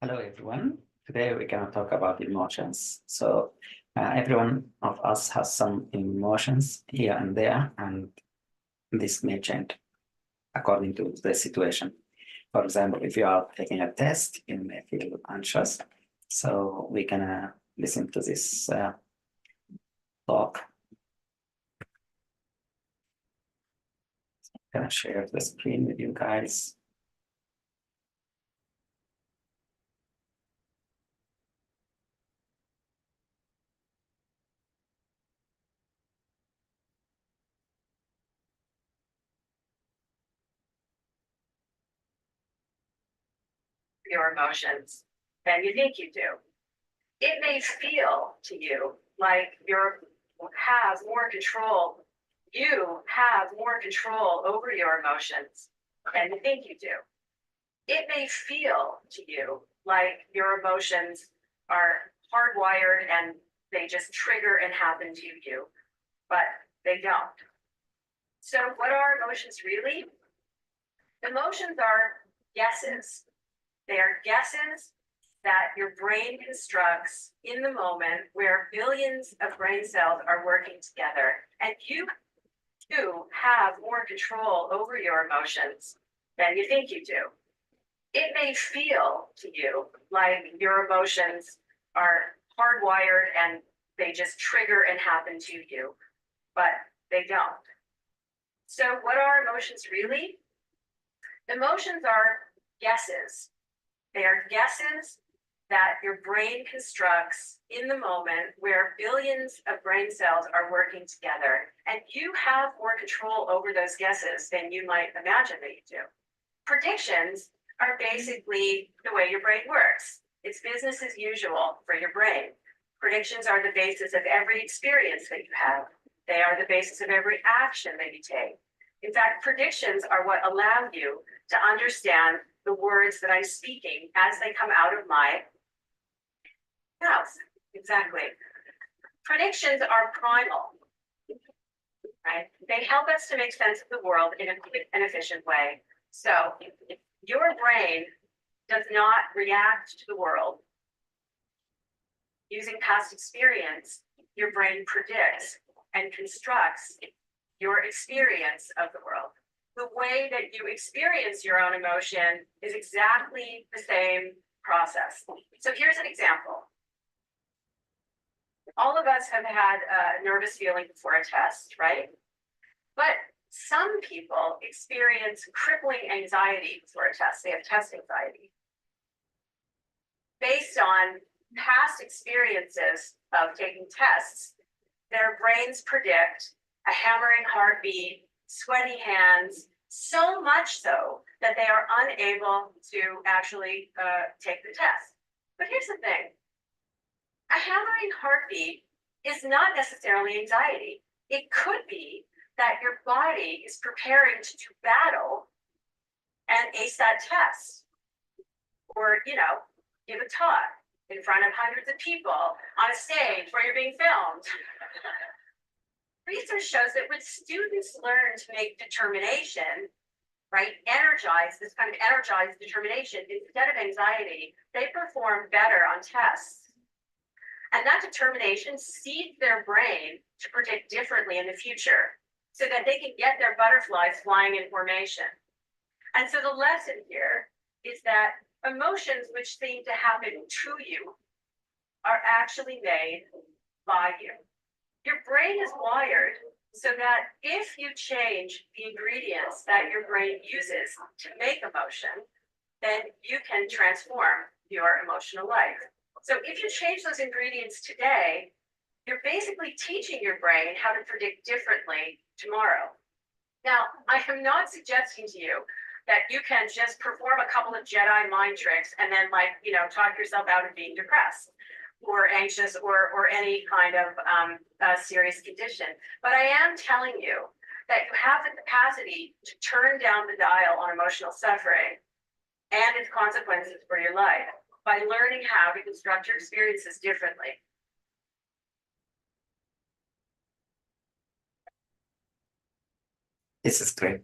Hello, everyone. Today we're going to talk about emotions. Every one of us has some emotions here and there, and this may change according to the situation. For example, if you are taking a test, you may feel anxious. So we're going to listen to this talk. I'm going to share the screen with you guys. Your emotions than you think you do. It may feel to you like you have more control. You have more control over your emotions than you think you do. It may feel to you like your emotions are hardwired and they just trigger and happen to you, but they don't. So, what are emotions really? Emotions are guesses. They are guesses that your brain constructs in the moment where billions of brain cells are working together. And you too have more control over your emotions than you think you do. It may feel to you like your emotions are hardwired and they just trigger and happen to you, but they don't. So, what are emotions really? Emotions are guesses. They are guesses that your brain constructs in the moment where billions of brain cells are working together. And you have more control over those guesses than you might imagine that you do. Predictions are basically the way your brain works. It's business as usual for your brain. Predictions are the basis of every experience that you have. They are the basis of every action that you take. In fact, predictions are what allow you to understand the words that I'm speaking as they come out of my mouth. Exactly. Predictions are primal, right? They help us to make sense of the world in a quick and efficient way. So your brain does not react to the world using past experience. Your brain predicts and constructs your experience of the world. The way that you experience your own emotion is exactly the same process. So here's an example. All of us have had a nervous feeling before a test, right? But some people experience crippling anxiety before a test. They have test anxiety based on past experiences of taking tests. Their brains predict a hammering heartbeat, sweaty hands, so much so that they are unable to actually take the test. But here's the thing. A hammering heartbeat is not necessarily anxiety. It could be that your body is preparing to do battle and ace that test, or, give a talk in front of hundreds of people on a stage where you're being filmed. Research shows that when students learn to make determination, right, this kind of energized determination instead of anxiety, they perform better on tests. And that determination seeds their brain to predict differently in the future so that they can get their butterflies flying in formation. And so the lesson here is that emotions which seem to happen to you are actually made by you. Your brain is wired so that if you change the ingredients that your brain uses to make emotion, then you can transform your emotional life. So if you change those ingredients today, you're basically teaching your brain how to predict differently tomorrow. Now, I am not suggesting to you that you can just perform a couple of Jedi mind tricks and then, talk yourself out of being depressed or anxious or any kind of serious condition. But I am telling you that you have the capacity to turn down the dial on emotional suffering and its consequences for your life by learning how to construct your experiences differently. This is great.